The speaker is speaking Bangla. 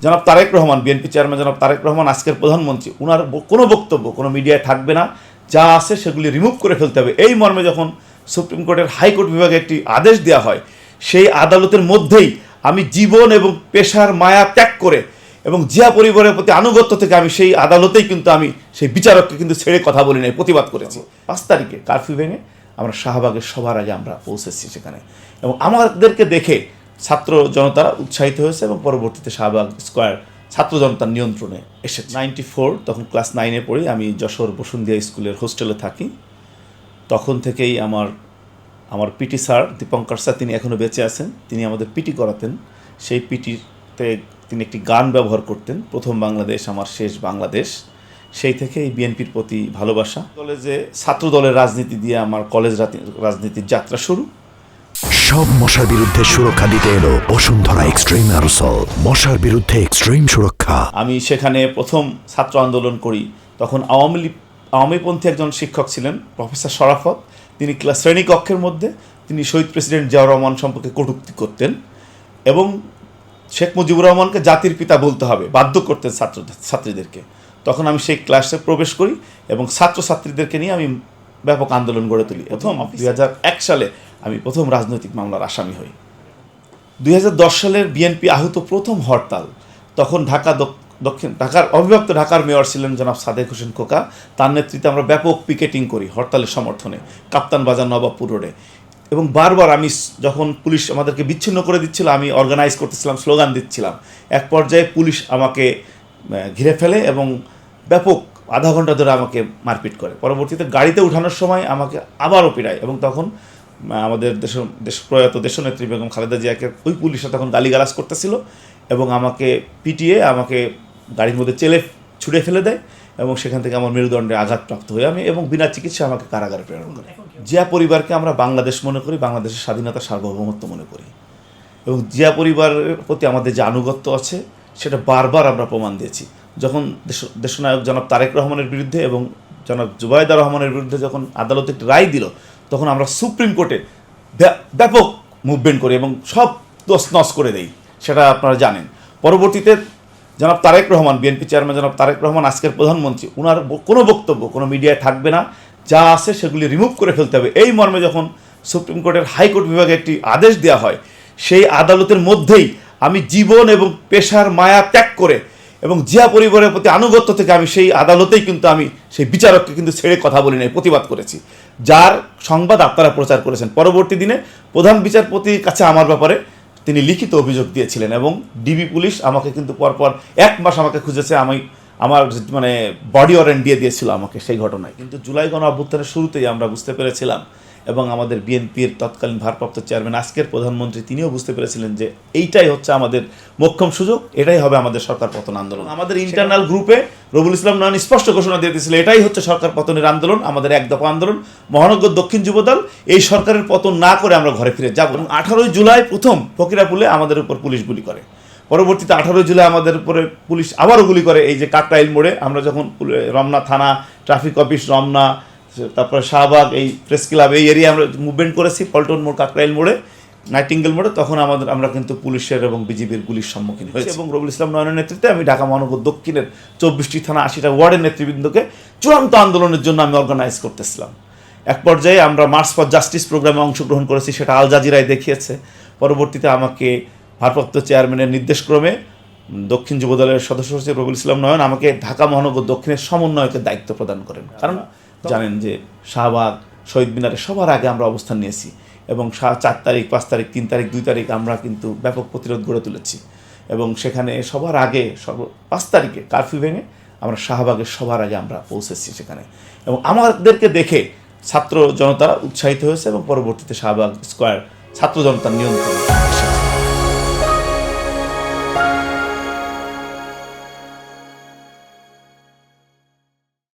জনাব তারেক রহমান, বিএনপি চেয়ারম্যান জনাব তারেক রহমান আজকের প্রধানমন্ত্রী, ওনার কোনো বক্তব্য কোনো মিডিয়ায় থাকবে না, যা আছে সেগুলি রিমুভ করে ফেলতে হবে। এই মর্মে যখন সুপ্রিম কোর্টের হাইকোর্ট বিভাগে একটি আদেশ দেওয়া হয়, সেই আদালতের মধ্যেই আমি জীবন এবং পেশার মায়া ত্যাগ করে এবং জিয়া পরিবারের প্রতি আনুগত্য থেকে আমি সেই আদালতেই কিন্তু আমি সেই বিচারককে কিন্তু ছেড়ে কথা বলি নাই, প্রতিবাদ করেছি। 5 তারিখে কারফিউ ভেঙে আমরা শাহবাগের সবার আগে আমরা পৌঁছেছি সেখানে, এবং আমাদেরকে দেখে ছাত্র জনতারা উৎসাহিত হয়েছে এবং পরবর্তীতে শাহবাগ স্কোয়ার ছাত্র জনতার নিয়ন্ত্রণে এসেছে। 94 তখন ক্লাস 9-এ পড়ি, আমি যশোর বসুন্ধিয়া স্কুলের হোস্টেলে থাকি। তখন থেকেই আমার পিটি স্যার দীপঙ্কর স্যার, তিনি এখনও বেঁচে আছেন, তিনি আমাদের পিটি করাতেন। সেই পিটিতে তিনি একটি গান ব্যবহার করতেন, প্রথম বাংলাদেশ আমার শেষ বাংলাদেশ। সেই থেকে এই বিএনপির প্রতি ভালোবাসা। কলেজে ছাত্র দলের রাজনীতি দিয়ে আমার কলেজ রাজনীতির যাত্রা শুরু। সব মশার বিরুদ্ধে সুরক্ষা দিতে এলো বসুন্ধরা এক্সট্রিম অ্যারোসল, মশার বিরুদ্ধে এক্সট্রিম সুরক্ষা। আমি সেখানে প্রথম ছাত্র আন্দোলন করি। তখন আওয়ামীপন্থী একজন শিক্ষক ছিলেন প্রফেসর শরাফত, তিনি শ্রেণীকক্ষের মধ্যে তিনি শহীদ প্রেসিডেন্ট জিয়াউর রহমান সম্পর্কে কটূক্তি করতেন এবং শেখ মুজিবুর রহমানকে জাতির পিতা বলতে হবে বাধ্য করতেন ছাত্রীদেরকে। তখন আমি সেই ক্লাসে প্রবেশ করি এবং ছাত্রছাত্রীদেরকে নিয়ে আমি ব্যাপক আন্দোলন গড়ে তুলি। প্রথম 2001 সালে আমি প্রথম রাজনৈতিক মামলার আসামি হই। 2010 সালের বিএনপি আহত প্রথম হরতাল, তখন ঢাকার অবিভক্ত ঢাকার মেয়র ছিলেন জনাব সাদেক হোসেন খোকা, তার নেতৃত্বে আমরা ব্যাপক পিকেটিং করি হরতালের সমর্থনে কাপ্তান বাজার নবাবপুর রোডে। এবং বারবার আমি যখন পুলিশ আমাদেরকে বিচ্ছিন্ন করে দিচ্ছিল, আমি অর্গানাইজ করতেছিলাম, স্লোগান দিচ্ছিলাম। এক পর্যায়ে পুলিশ আমাকে ঘিরে ফেলে এবং ব্যাপক আধা ঘন্টা ধরে আমাকে মারপিট করে। পরবর্তীতে গাড়িতে উঠানোর সময় আমাকে আবারও পিটায় এবং তখন আমাদের প্রয়াত দেশনেত্রী বেগম খালেদা জিয়াকে ওই পুলিশরা তখন গালিগালাজ করতেছিল এবং আমাকে পিটিয়ে আমাকে গাড়ির মধ্যে ছুঁড়ে ফেলে দেয় এবং সেখান থেকে আমার মেরুদণ্ডে আঘাতপ্রাপ্ত হয়ে আমি এবং বিনা চিকিৎসায় আমাকে কারাগারে প্রেরণ করে। জিয়া পরিবারকে আমরা বাংলাদেশ মনে করি, বাংলাদেশের স্বাধীনতা সার্বভৌমত্ব মনে করি, এবং জিয়া পরিবারের প্রতি আমাদের যে আনুগত্য আছে সেটা বারবার আমরা প্রমাণ দিয়েছি। যখন দেশনায়ক জনাব তারেক রহমানের বিরুদ্ধে এবং জনাব জুবাইদা রহমানের বিরুদ্ধে যখন আদালত একটি রায় দিল, তখন আমরা সুপ্রিম কোর্টে ব্যাপক মুভমেন্ট করি এবং সব তছনছ করে দেই, সেটা আপনারা জানেন। পরবর্তীতে জনাব তারেক রহমান, বিএনপি চেয়ারম্যান জনাব তারেক রহমান আজকের প্রধানমন্ত্রী, ওনার কোনো বক্তব্য কোনো মিডিয়ায় থাকবে না, যা আছে সেগুলি রিমুভ করে ফেলতে হবে। এই মর্মে যখন সুপ্রিম কোর্টের হাইকোর্ট বিভাগে একটি আদেশ দেওয়া হয়, সেই আদালতের মধ্যেই আমি জীবন এবং পেশার মায়া ত্যাগ করে এবং জিয়া পরিবারের প্রতি আনুগত্য থেকে আমি সেই আদালতেই কিন্তু আমি সেই বিচারককে কিন্তু ছেড়ে কথা বলি নাই, প্রতিবাদ করেছি, যার সংবাদ আপনারা প্রচার করেছেন। পরবর্তী দিনে প্রধান বিচারপতির কাছে আমার ব্যাপারে তিনি লিখিত অভিযোগ দিয়েছিলেন এবং ডিবি পুলিশ আমাকে কিন্তু পরপর 1 মাস আমাকে খুঁজেছে, আমার বডি ওয়ারেন্ট দিয়ে দিয়েছিল আমাকে সেই ঘটনায়। কিন্তু জুলাই গণ অভ্যুত্থানের শুরুতেই আমরা বুঝতে পেরেছিলাম এবং আমাদের বিএনপির তৎকালীন ভারপ্রাপ্ত চেয়ারম্যান আজকের প্রধানমন্ত্রী তিনিও বুঝতে পেরেছিলেন যে এইটাই হচ্ছে আমাদের মোক্ষম সুযোগ, এটাই হবে আমাদের সরকার পতন আন্দোলন। আমাদের ইন্টারনাল গ্রুপে রবুল ইসলাম নয়ন স্পষ্ট ঘোষণা দিয়ে দিয়েছিল এটাই হচ্ছে সরকার পতনের আন্দোলন, আমাদের 1 দফা আন্দোলন। মহানগর দক্ষিণ যুবদল এই সরকারের পতন না করে আমরা ঘরে ফিরে যাব। এবং 18 জুলাই প্রথম ফকিরাপুলে আমাদের উপর পুলিশ গুলি করে, পরবর্তীতে 18 জুলাই আমাদের উপরে পুলিশ আবারও গুলি করে এই যে কাকরাইল মোড়ে। আমরা যখন রমনা থানা, ট্রাফিক অফিস রমনা, তারপরে শাহবাগ, এই প্রেস ক্লাব, এই এরিয়া আমরা মুভমেন্ট করেছি, পল্টন মোড়, কাকরাইল মোড়ে, নাইটিঙ্গেল মোড়ে। তখন আমরা কিন্তু পুলিশের এবং বিজিবির গুলির সম্মুখীন হয়েছি এবং রবুল ইসলাম নয়নের নেতৃত্বে আমি ঢাকা মহানগর দক্ষিণের 24টি থানা 80টা ওয়ার্ডের নেতৃবৃন্দকে চূড়ান্ত আন্দোলনের জন্য আমি অর্গানাইজ করতেছিলাম। এক পর্যায়ে আমরা মার্চ ফর জাস্টিস প্রোগ্রামে অংশগ্রহণ করেছি, সেটা আল জাজিরায় দেখিয়েছে। পরবর্তীতে আমাকে ভারপ্রাপ্ত চেয়ারম্যানের নির্দেশক্রমে দক্ষিণ যুবদলের সদস্য সচিব রবুল ইসলাম নয়ন আমাকে ঢাকা মহানগর দক্ষিণের সমন্বয়কের দায়িত্ব প্রদান করেন। কারণ জানেন যে শাহবাগ, শহীদ মিনারে সবার আগে আমরা অবস্থান নিয়েছি এবং 4 তারিখ, 5 তারিখ, 3 তারিখ, 2 তারিখ আমরা কিন্তু ব্যাপক প্রতিরোধ গড়ে তুলেছি এবং সেখানে সবার আগে 5 তারিখে কারফিউ ভেঙে আমরা শাহবাগের সবার আগে আমরা পৌঁছেছি সেখানে, এবং আমাদেরকে দেখে ছাত্র জনতারা উৎসাহিত হয়েছে এবং পরবর্তীতে শাহবাগ স্কোয়ার ছাত্র জনতার নিয়ন্ত্রণে।